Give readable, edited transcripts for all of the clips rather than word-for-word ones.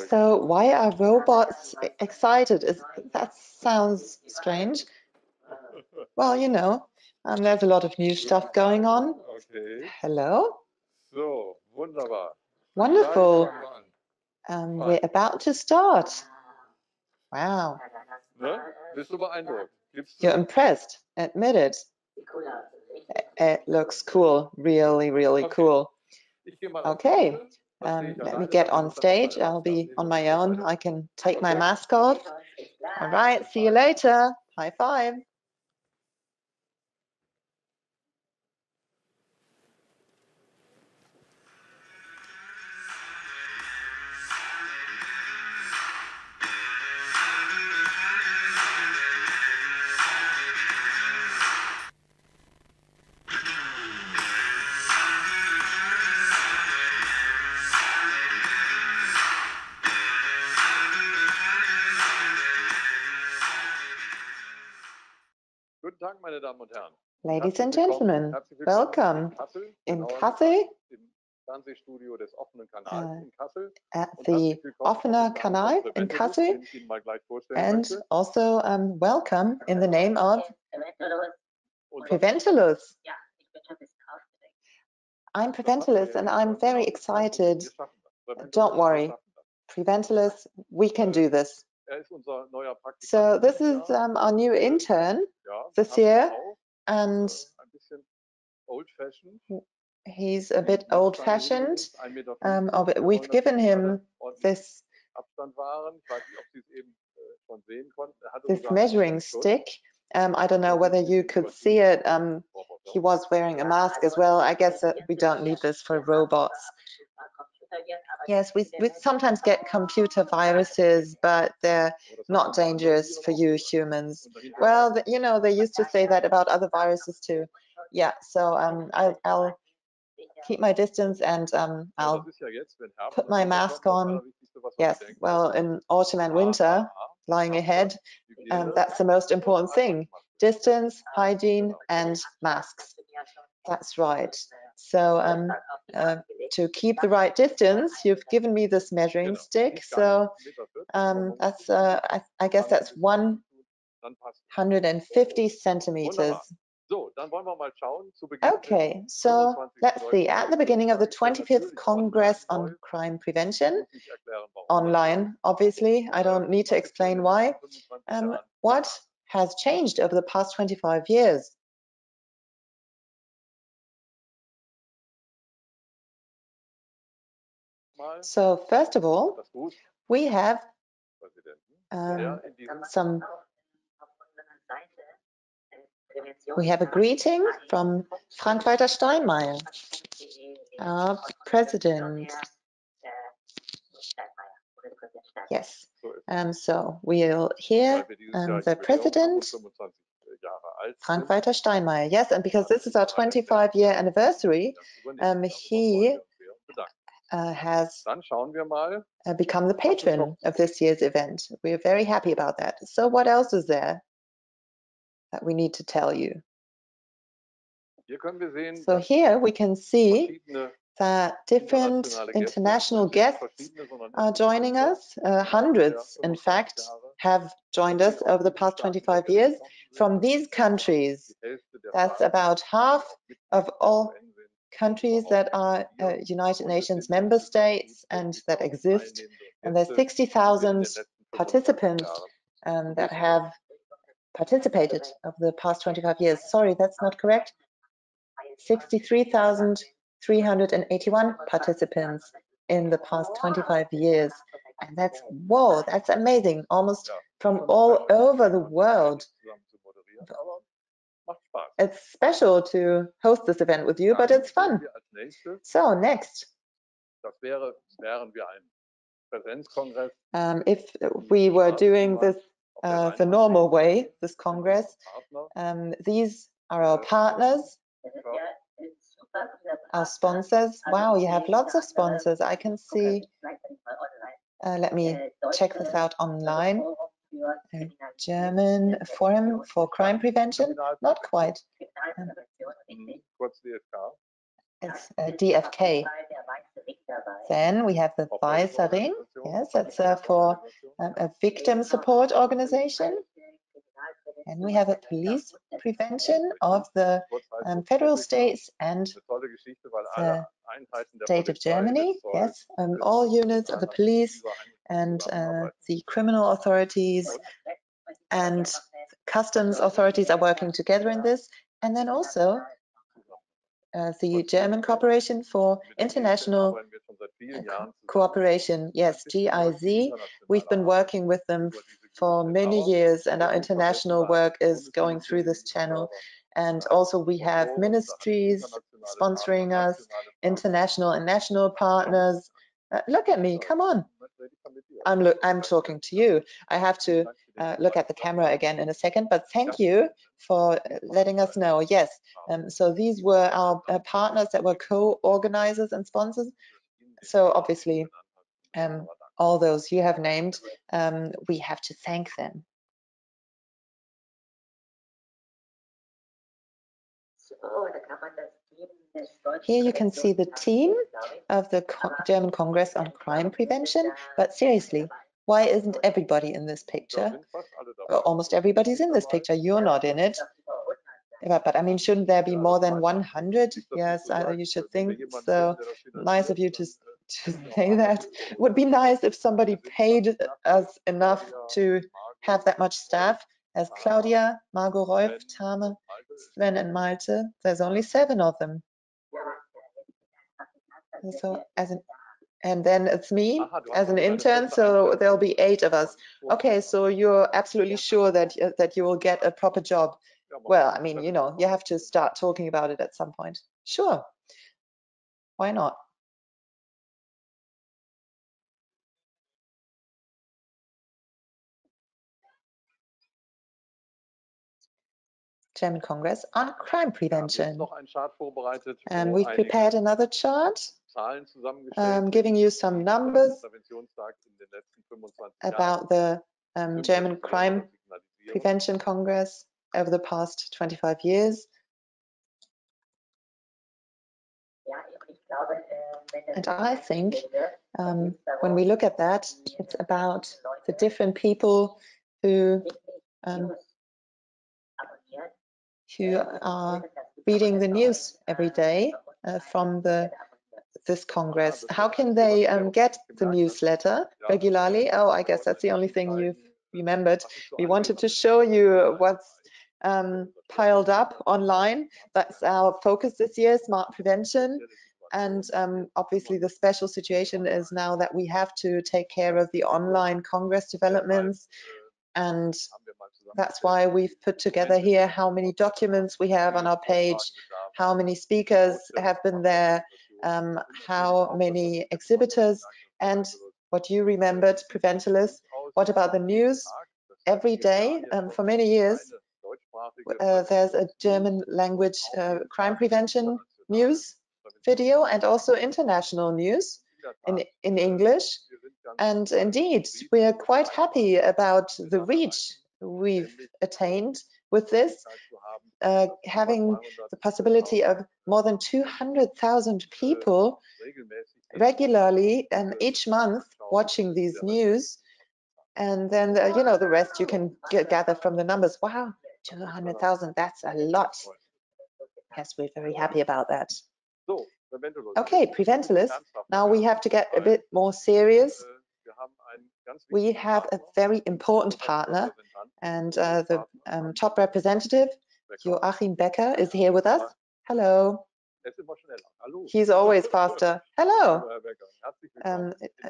So why are robots excited? That sounds strange. Well, you know, there's a lot of new stuff going on. Okay. Hello? So, wunderbar. Wonderful. We're about to start. Wow. Ne? Bist du beeindruckt? You're impressed. Admit it. It looks cool. Really, really cool. Okay. Let me get on stage. I'll be on my own. I can take my mask off. All right. See you later. High five. Guten Tag, meine Damen und Herren. Ladies and gentlemen, welcome in Kassel, Fernsehstudio des offenen Kanals in Kassel. At the offener Kanal in Kassel, and also welcome in the name of Preventilus. I'm Preventilus and I'm very excited. Don't worry, Preventilus, we can do this. So this is our new intern this year, and he's a bit old-fashioned. We've given him this measuring stick. I don't know whether you could see it. He was wearing a mask as well. I guess that we don't need this for robots. Yes, we sometimes get computer viruses, but they're not dangerous for you humans. Well, you know, they used to say that about other viruses too. Yeah, so I'll keep my distance and I'll put my mask on. Yes, well, in autumn and winter, lying ahead, that's the most important thing. Distance, hygiene, and masks. That's right. So to keep the right distance, you've given me this measuring stick. So that's I guess that's 150 centimeters. Okay, so let's see. At the beginning of the 25th Congress on Crime Prevention, online, obviously, I don't need to explain why. What has changed over the past 25 years? So first of all, we have a greeting from Frank-Walter Steinmeier, our president. Yes, so we'll hear the president, Frank-Walter Steinmeier. Yes, and because this is our 25-year anniversary, he has become the patron of this year's event. We are very happy about that. So what else is there that we need to tell you? So here we can see that different international guests are joining us. Hundreds, in fact, have joined us over the past 25 years from these countries. That's about half of all countries that are United Nations member states and that exist. And there's 60,000 participants that have participated over the past 25 years. Sorry, that's not correct. 63,381 participants in the past 25 years. And that's, whoa, that's amazing. Almost from all over the world. It's special to host this event with you, but it's fun. So next, if we were doing this the normal way, this Congress, these are our partners, our sponsors. Wow, you have lots of sponsors. I can see. Let me check this out online. German Forum for Crime Prevention? Not quite. It's DFK. Then we have the Weißering. Yes, that's for a victim support organization. And we have a police prevention of the federal states and the state of Germany. Yes, all units of the police and the criminal authorities and customs authorities are working together in this. And then also the German Cooperation for International Cooperation, yes, GIZ. We've been working with them for many years, and our international work is going through this channel. And also we have ministries sponsoring us, international and national partners. Look at me, come on. I'm talking to you. I have to look at the camera again in a second, but thank you for letting us know. Yes, so these were our partners that were co-organizers and sponsors. So obviously, all those you have named, we have to thank them. Here you can see the team of the German Congress on Crime Prevention, but seriously, why isn't everybody in this picture? Well, almost everybody's in this picture. You're not in it. But I mean, shouldn't there be more than 100? Yes, you should think so. Nice of you to say that. It would be nice if somebody paid us enough to have that much staff. As Claudia, Margot Rolf, Tame, Sven and Malte, there's only 7 of them. So and then it's me as an intern, so there'll be 8 of us. Okay, so you're absolutely sure that you will get a proper job. Well, I mean, you know, you have to start talking about it at some point. Sure. Why not? German Congress on Crime Prevention. We've prepared another chart, giving you some numbers about the German Crime Prevention Congress over the past 25 years. And I think when we look at that, it's about the different people who are reading the news every day from this Congress. How can they get the newsletter regularly? Oh, I guess that's the only thing you've remembered. We wanted to show you what's piled up online. That's our focus this year, smart prevention. And obviously the special situation is now that we have to take care of the online Congress developments. And that's why we've put together here how many documents we have on our page, how many speakers have been there, how many exhibitors, and what you remembered, preventalists. What about the news? Every day, for many years, there's a German language crime prevention news video and also international news in English. And indeed, we are quite happy about the reach we've attained with this, having the possibility of more than 200,000 people regularly and each month watching these news. And then, you know, the rest you can gather from the numbers. Wow, 200,000, that's a lot. Yes, we're very happy about that. Okay, preventalists. Now we have to get a bit more serious. We have a very important partner, and the top representative, Joachim Becker, is here with us. Hello. He's always faster. Hello.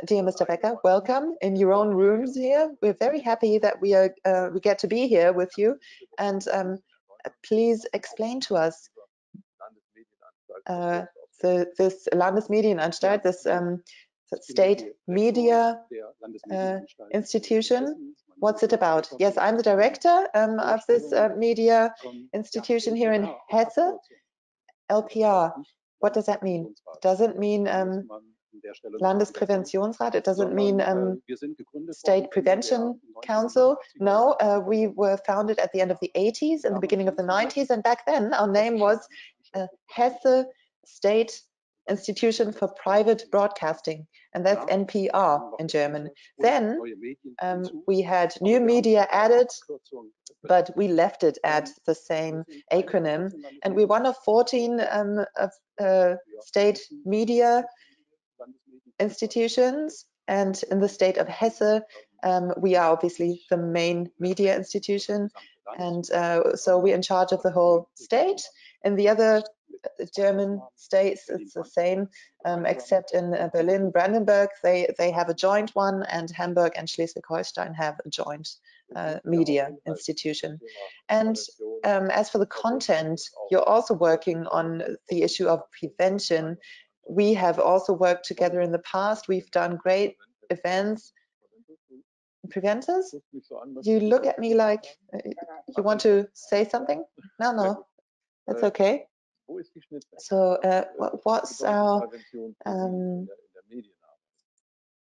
Dear Mr. Becker, welcome in your own rooms here. We're very happy that we get to be here with you. And please explain to us this Landesmedienanstalt, this state media institution. What's it about? Yes, I'm the director of this media institution here in Hesse. LPR, what does that mean? Does it mean Landespräventionsrat? It doesn't mean State Prevention Council. No, we were founded at the end of the 80s and the beginning of the 90s, and back then our name was Hesse State Institution for Private Broadcasting, and that's NPR in German. Then we had new media added, but we left it at the same acronym, and we're one of 14 state media institutions, and in the state of Hesse we are obviously the main media institution, and so we're in charge of the whole state. In the other German states it's the same, except in Berlin, Brandenburg, they have a joint one, and Hamburg and Schleswig-Holstein have a joint media institution. And as for the content, you're also working on the issue of prevention. We have also worked together in the past. We've done great events. Preventers? You look at me like you want to say something? No, that's okay. So what's our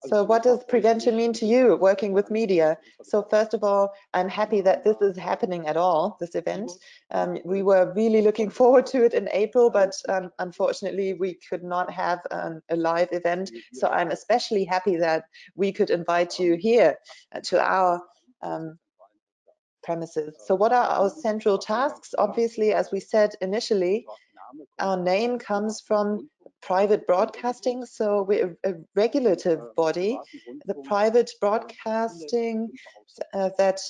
so what does prevention mean to you working with media? So first of all, I'm happy that this is happening at all, this event. We were really looking forward to it in April, but unfortunately we could not have a live event. So I'm especially happy that we could invite you here to our premises. So what are our central tasks? Obviously, as we said initially, our name comes from private broadcasting, so we're a regulative body. The private broadcasting that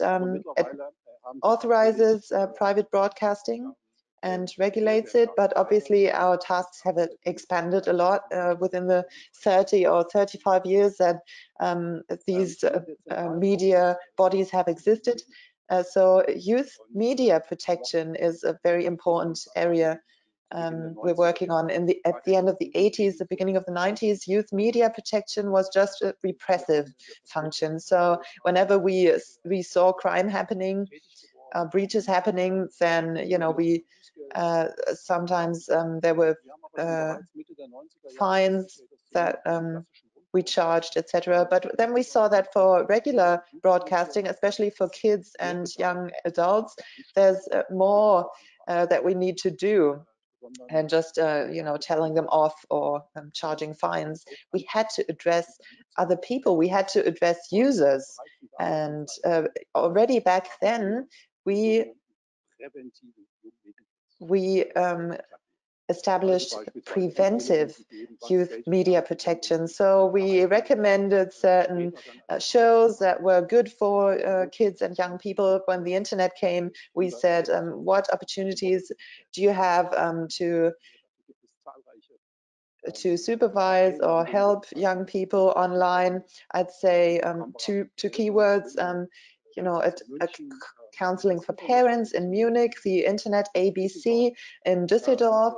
authorizes private broadcasting and regulates it, but obviously our tasks have expanded a lot within the 30 or 35 years that these media bodies have existed. So youth media protection is a very important area we're working on. At the end of the 80s, the beginning of the 90s, youth media protection was just a repressive function. So whenever we saw crime happening, breaches happening, then we sometimes there were fines that we charged, etc. But then we saw that for regular broadcasting, especially for kids and young adults, there's more that we need to do and just telling them off or charging fines. We had to address other people, we had to address users, and already back then we established preventive youth media protection. So we recommended certain shows that were good for kids and young people. When the internet came, we said, what opportunities do you have to supervise or help young people online? I'd say two keywords, a counseling for parents in Munich, the Internet ABC in Düsseldorf.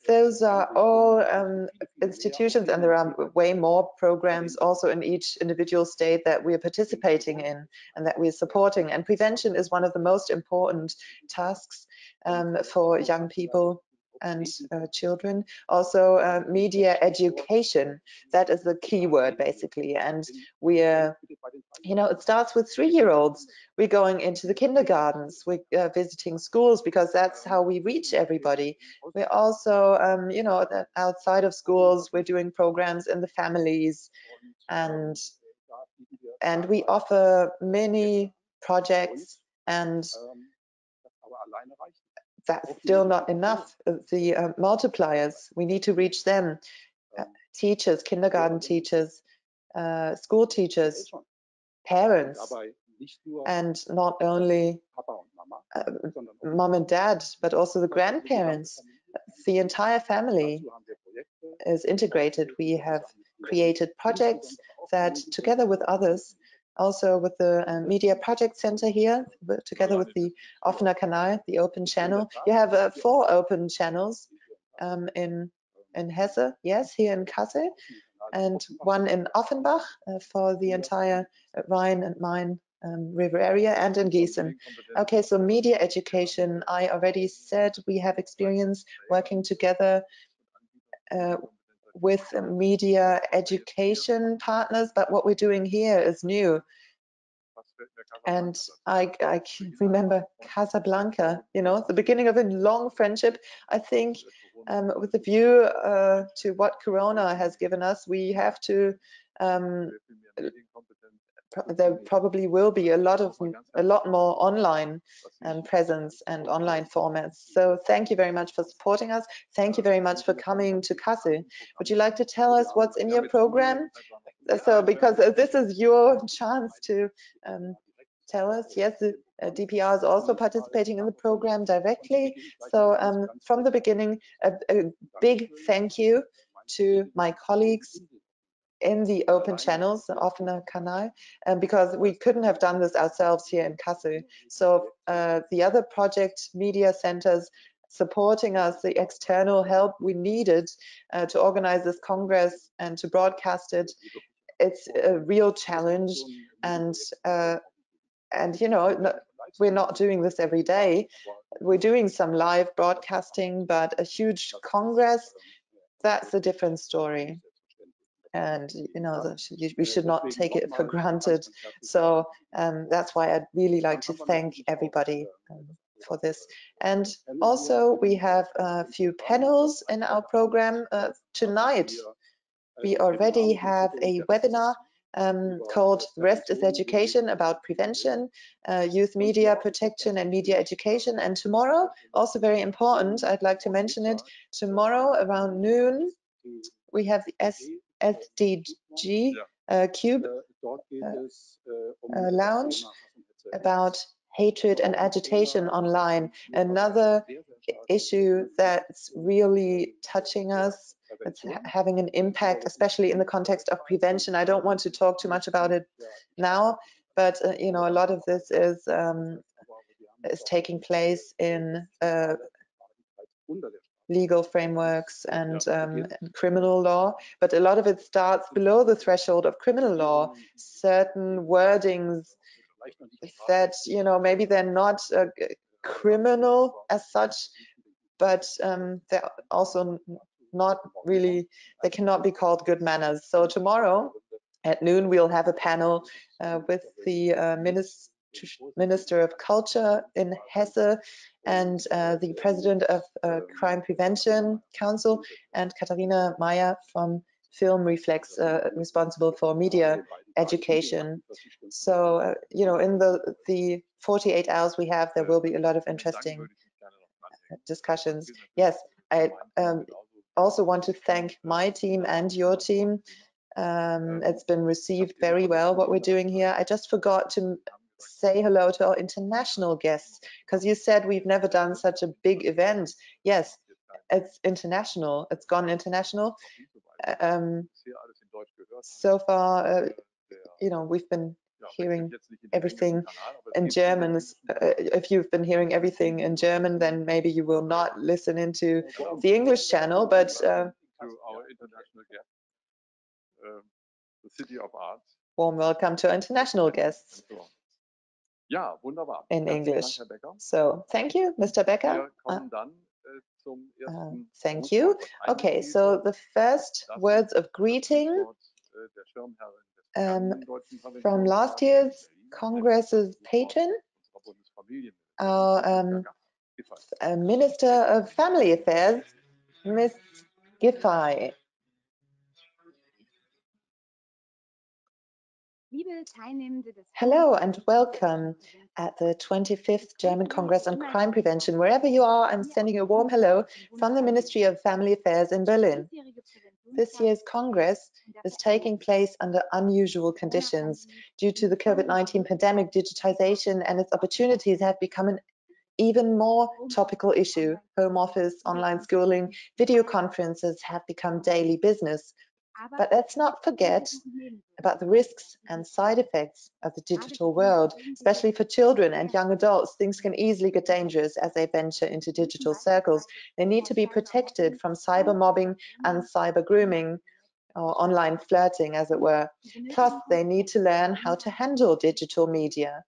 Those are all institutions, and there are way more programs also in each individual state that we're participating in and that we're supporting. And prevention is one of the most important tasks for young people and children. Also media education, that is the key word basically. And we're, it starts with 3-year-olds. We're going into the kindergartens, we're visiting schools, because that's how we reach everybody. We're also, outside of schools, we're doing programs in the families, and we offer many projects, and that's still not enough. The multipliers, we need to reach them. Teachers, kindergarten teachers, school teachers, parents, and not only mom and dad, but also the grandparents. The entire family is integrated. We have created projects that, together with others, also with the Media Project Center here, together with the Offener Kanal, the open channel. You have 4 open channels in Hesse, yes, here in Kassel, and 1 in Offenbach for the entire Rhine and Main river area, and in Gießen. Okay, so media education, I already said we have experience working together with media education partners, but what we're doing here is new. And I remember Casablanca, the beginning of a long friendship. I think with a view to what Corona has given us, we have to there probably will be a lot more online presence and online formats. So thank you very much for supporting us. Thank you very much for coming to Kassel. Would you like to tell us what's in your program? So because this is your chance to tell us. Yes, the DPR is also participating in the program directly. So from the beginning, a big thank you to my colleagues in the open channels, the offener Kanal, because we couldn't have done this ourselves here in Kassel. So the other project media centers supporting us, the external help we needed to organize this Congress and to broadcast it, it's a real challenge. And you know, we're not doing this every day. We're doing some live broadcasting, but a huge Congress, that's a different story. And you know, we should not take it for granted. So that's why I'd really like to thank everybody for this. And also we have a few panels in our program tonight. We already have a webinar called Rest is Education, about prevention, youth media protection and media education. And tomorrow, also very important, I'd like to mention it, tomorrow around noon, we have the SDG Cube lounge about hatred and agitation online. Another issue that's really touching us, it's having an impact, especially in the context of prevention. I don't want to talk too much about it now, but you know, a lot of this is taking place in legal frameworks and criminal law, but a lot of it starts below the threshold of criminal law. Certain wordings that, you know, maybe they're not criminal as such, but they're also not really, they cannot be called good manners. So tomorrow at noon we'll have a panel with the Minister of Culture in Hesse and the President of Crime Prevention Council, and Katharina Meyer from Film Reflex, responsible for media education. So, you know, in the 48 hours we have, there will be a lot of interesting discussions. Yes, I also want to thank my team and your team. It's been received very well, what we're doing here. I just forgot to say hello to our international guests, because you said we've never done such a big event. Yes, it's international. It's gone international. So far, you know, we've been hearing everything in German. If you've been hearing everything in German, then maybe you will not listen into the English channel, but warm welcome to our international guests in English. So thank you, Mr. Becker. Thank you. Okay, so the first words of greeting from last year's Congress's patron, our Minister of Family Affairs, Ms. Giffey. Hello and welcome at the 25th German Congress on Crime Prevention. Wherever you are, I'm sending you a warm hello from the Ministry of Family Affairs in Berlin. This year's Congress is taking place under unusual conditions. Due to the COVID-19 pandemic, digitization and its opportunities have become an even more topical issue. Home office, online schooling, video conferences have become daily business. But let's not forget about the risks and side effects of the digital world, especially for children and young adults. Things can easily get dangerous as they venture into digital circles. They need to be protected from cyber mobbing and cyber grooming, or online flirting, as it were. Plus, they need to learn how to handle digital media.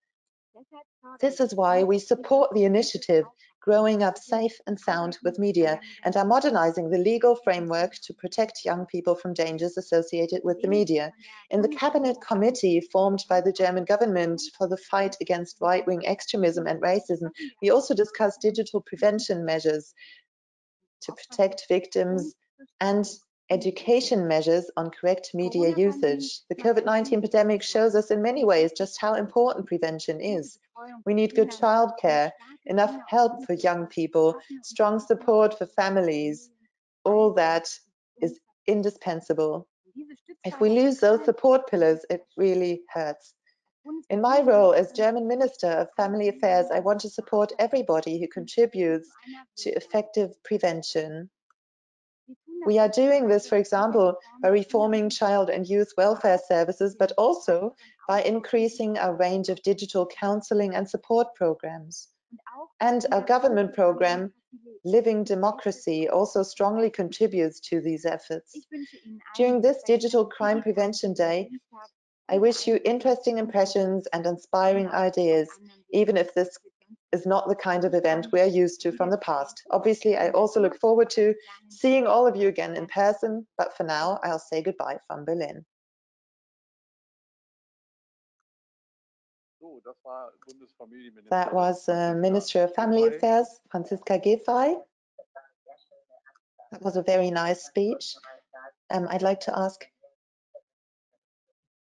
This is why we support the initiative Growing Up Safe and Sound with Media, and are modernizing the legal framework to protect young people from dangers associated with the media. In the Cabinet Committee formed by the German government for the fight against right-wing extremism and racism, we also discussed digital prevention measures. to protect victims, and education measures on correct media usage. The COVID-19 pandemic shows us in many ways just how important prevention is. We need good childcare, enough help for young people, strong support for families. All that is indispensable. If we lose those support pillars, it really hurts. In my role as German Minister of Family Affairs, I want to support everybody who contributes to effective prevention. We are doing this, for example, by reforming child and youth welfare services, but also by increasing our range of digital counseling and support programs. And our government program, Living Democracy, also strongly contributes to these efforts. During this Digital Crime Prevention Day, I wish you interesting impressions and inspiring ideas, even if this is not the kind of event we are used to from the past. Obviously, I also look forward to seeing all of you again in person, but for now, I'll say goodbye from Berlin. That was Minister of Family Affairs, Franziska Giffey. That was a very nice speech. I'd like to ask,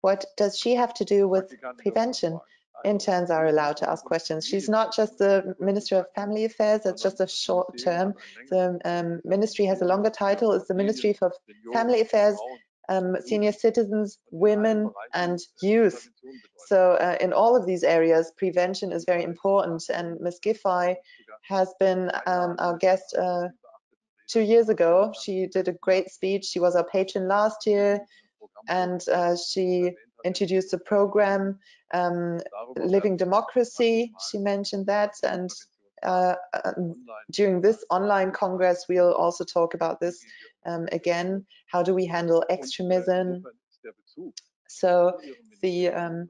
what does she have to do with prevention? Interns are allowed to ask questions. She's not just the Minister of Family Affairs, that's just a short term. The ministry has a longer title. It's the Ministry for Family Affairs, Senior Citizens, Women and Youth. So in all of these areas, prevention is very important. And Ms. Giffey has been our guest 2 years ago. She did a great speech. She was our patron last year, and she introduced a program, Living Democracy. She mentioned that, and during this online congress, we'll also talk about this again. How do we handle extremism? So the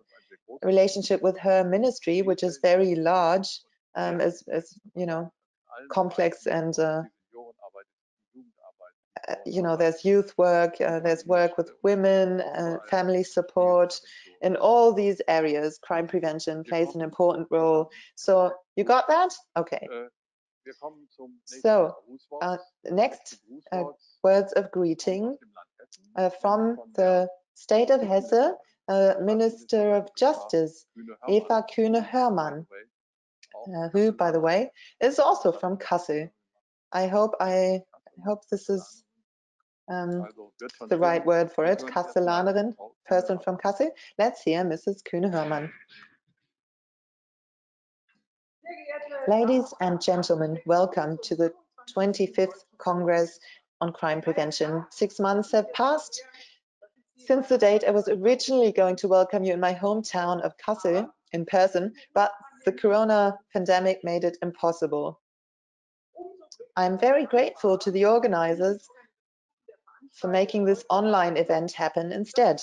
relationship with her ministry, which is very large, is you know, complex, and you know, there's youth work, there's work with women, family support. In all these areas, crime prevention plays an important role. So you got that? Okay. So next words of greeting from the state of Hesse, Minister of Justice, Eva Kühne-Hörmann, who, by the way, is also from Kassel. I hope this is the right word for it, Kasselanerin, person from Kassel. Let's hear Mrs. Kühne-Hörmann. Ladies and gentlemen, welcome to the 25th Congress on Crime Prevention. 6 months have passed since the date I was originally going to welcome you in my hometown of Kassel in person, but the corona pandemic made it impossible. I'm very grateful to the organizers for making this online event happen instead.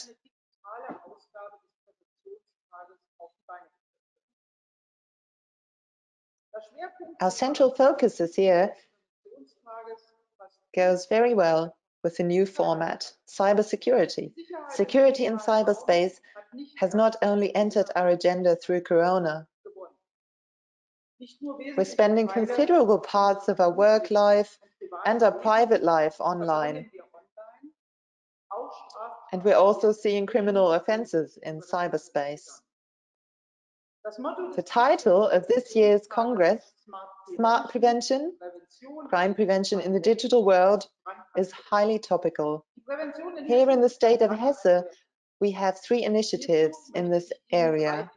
Our central focus this year goes very well with the new format, cybersecurity. Security in cyberspace has not only entered our agenda through Corona. We're spending considerable parts of our work life and our private life online. And we're also seeing criminal offenses in cyberspace. The title of this year's Congress, Smart Prevention, Crime Prevention in the Digital World, is highly topical. Here in the state of Hesse, we have 3 initiatives in this area.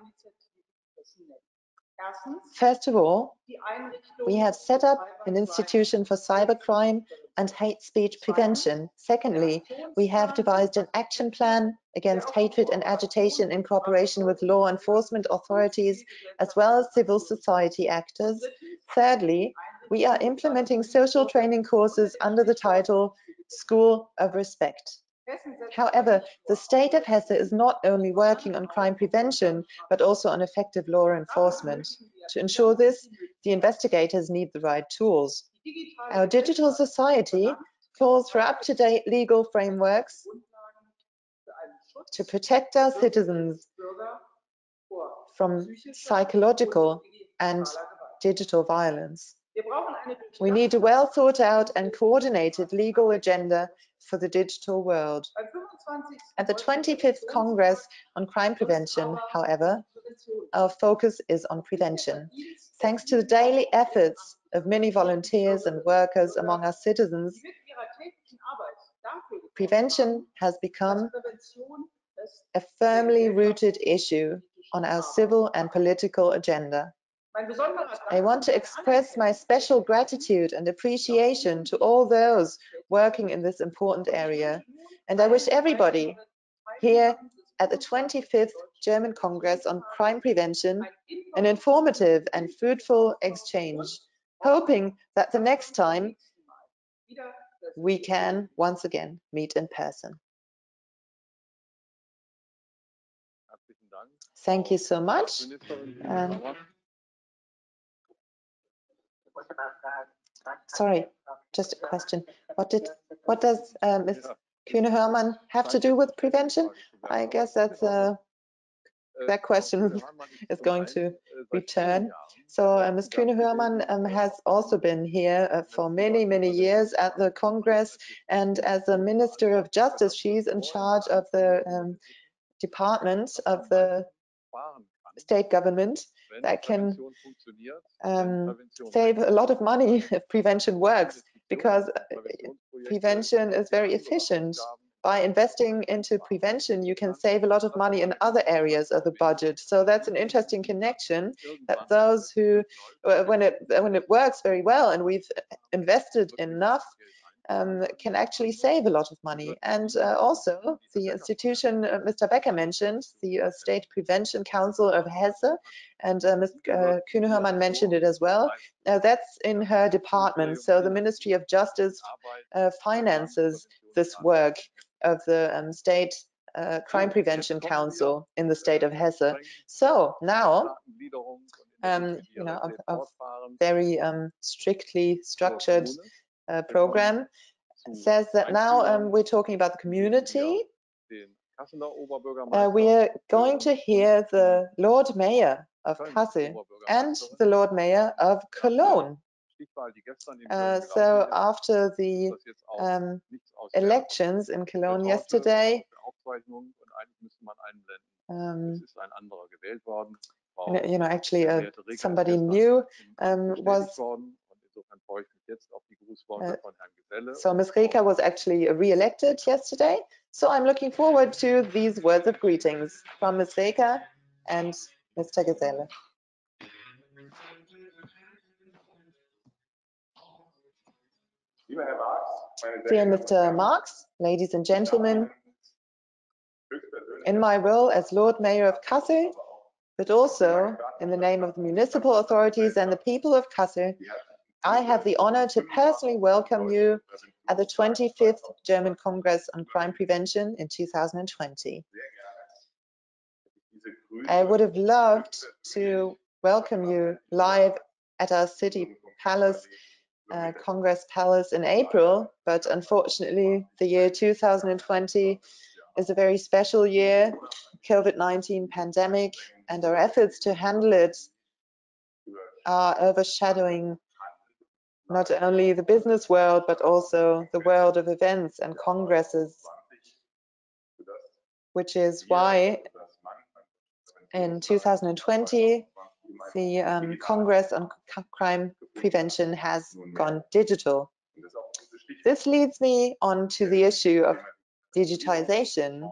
First of all, we have set up an institution for cybercrime and hate speech prevention. Secondly, we have devised an action plan against hatred and agitation in cooperation with law enforcement authorities as well as civil society actors. Thirdly, we are implementing social training courses under the title School of Respect. However, the state of Hesse is not only working on crime prevention, but also on effective law enforcement. To ensure this, the investigators need the right tools. Our digital society calls for up-to-date legal frameworks to protect our citizens from psychological and digital violence. We need a well thought out and coordinated legal agenda for the digital world. At the 25th Congress on Crime Prevention, however, our focus is on prevention. Thanks to the daily efforts of many volunteers and workers among our citizens, prevention has become a firmly rooted issue on our civil and political agenda. I want to express my special gratitude and appreciation to all those working in this important area, and I wish everybody here at the 25th German Congress on Crime Prevention an informative and fruitful exchange, hoping that the next time we can once again meet in person. Thank you so much. Sorry, just a question. What does Ms. Kühne-Hörmann have to do with prevention? I guess that's that question is going to return. So Ms. Kühne-Hörmann has also been here for many, many years at the Congress, and as a Minister of Justice, she's in charge of the department of the state government that can save a lot of money if prevention works, because prevention is very efficient. By investing into prevention, you can save a lot of money in other areas of the budget. So that's an interesting connection, that those who, when it works very well and we've invested enough, can actually save a lot of money. And also the institution Mr. Becker mentioned, the State Prevention Council of Hesse, and Ms. Kühne-Hörmann mentioned it as well. That's in her department. So the Ministry of Justice finances this work of the State Crime Prevention Council in the state of Hesse. So now, you know, a very strictly structured program says that now we're talking about the community. We are going to hear the Lord Mayor of Kassel and the Lord Mayor of Cologne. So after the elections in Cologne yesterday, you know, actually somebody new was so Ms. Reker was actually re-elected yesterday. So I'm looking forward to these words of greetings from Ms. Reker and Mr. Gesendet. Dear Mr. Marks, ladies and gentlemen, in my role as Lord Mayor of Kassel, but also in the name of the municipal authorities and the people of Kassel, I have the honor to personally welcome you at the 25th German Congress on Crime Prevention in 2020. I would have loved to welcome you live at our city palace, Congress Palace in April, but unfortunately the year 2020 is a very special year, COVID-19 pandemic, and our efforts to handle it are overshadowing not only the business world, but also the world of events and congresses, which is why in 2020, the Congress on Crime Prevention has gone digital. This leads me on to the issue of digitization,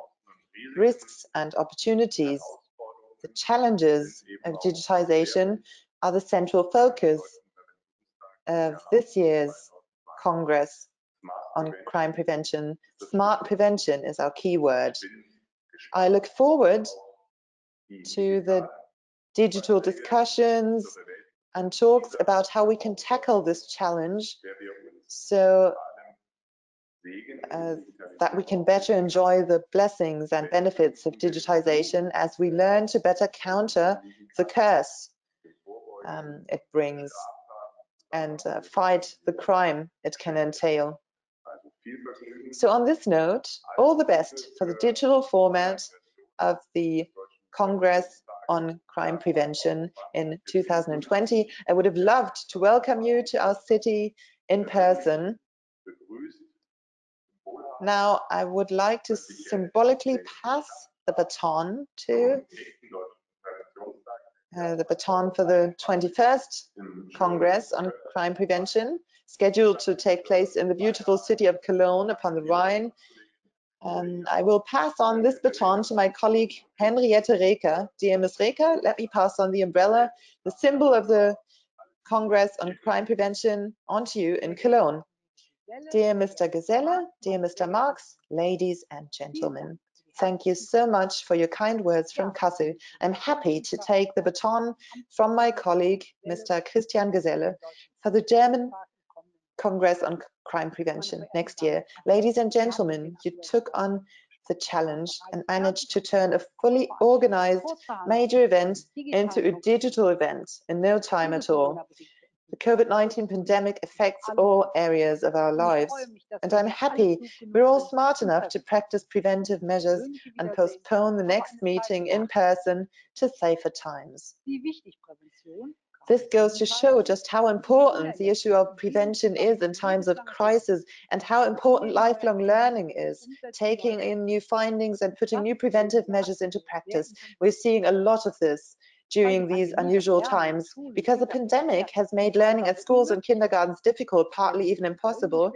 risks and opportunities. The challenges of digitization are the central focus of this year's Congress on Crime Prevention. Smart prevention is our key word. I look forward to the digital discussions and talks about how we can tackle this challenge so that we can better enjoy the blessings and benefits of digitization as we learn to better counter the curse it brings and fight the crime it can entail. So on this note, all the best for the digital format of the Congress on crime prevention in 2020. I would have loved to welcome you to our city in person. Now, I would like to symbolically pass the baton to for the 21st Congress on Crime Prevention, scheduled to take place in the beautiful city of Cologne upon the Rhine. I will pass on this baton to my colleague Henriette Reker. Dear Ms. Reker, let me pass on the umbrella, the symbol of the Congress on Crime Prevention, onto you in Cologne. Dear Mr. Geselle, dear Mr. Marks, ladies and gentlemen, thank you so much for your kind words from Kassel. I'm happy to take the baton from my colleague, Mr. Christian Geselle, for the German Congress on Crime Prevention next year. Ladies and gentlemen, you took on the challenge and managed to turn a fully organized major event into a digital event in no time at all. The COVID-19 pandemic affects all areas of our lives, and I'm happy we're all smart enough to practice preventive measures and postpone the next meeting in person to safer times. This goes to show just how important the issue of prevention is in times of crisis and how important lifelong learning is, taking in new findings and putting new preventive measures into practice. We're seeing a lot of this during these unusual times because the pandemic has made learning at schools and kindergartens difficult, partly even impossible.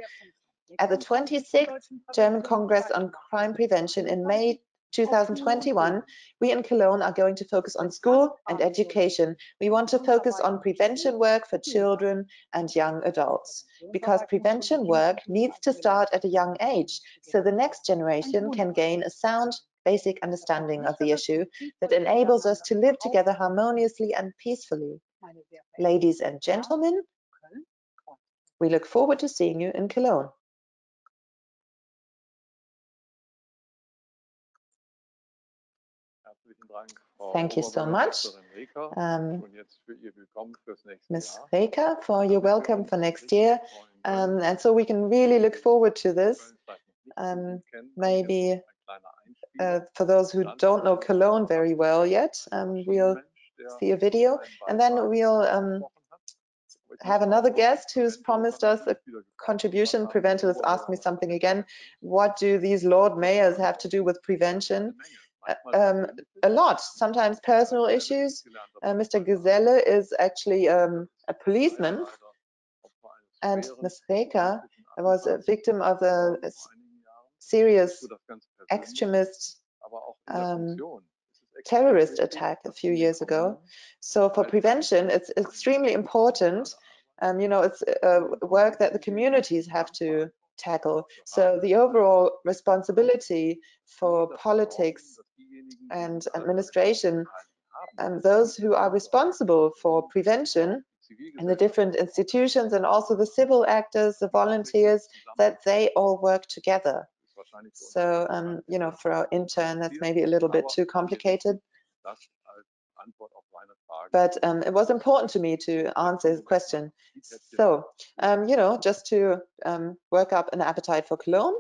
At the 26th German Congress on Crime Prevention in May 2021, we in Cologne are going to focus on school and education. We want to focus on prevention work for children and young adults, because prevention work needs to start at a young age so the next generation can gain a sound basic understanding of the issue that enables us to live together harmoniously and peacefully. Ladies and gentlemen, we look forward to seeing you in Cologne. Thank you so much, Ms. Reker, for your welcome for next year. And so we can really look forward to this. Maybe for those who don't know Cologne very well yet, we'll see a video, and then we'll have another guest who's promised us a contribution. Preventer has asked me something again. What do these Lord Mayors have to do with prevention? A lot, sometimes personal issues. Mr. Geselle is actually a policeman, and Ms. Reker was a victim of a serious extremist terrorist attack a few years ago. So for prevention, it's extremely important. You know, it's work that the communities have to tackle. So the overall responsibility for politics and administration, those who are responsible for prevention in the different institutions, and also the civil actors, the volunteers, that they all work together. So, you know, for our intern, that's maybe a little bit too complicated. But it was important to me to answer his question. So, you know, just to work up an appetite for Cologne.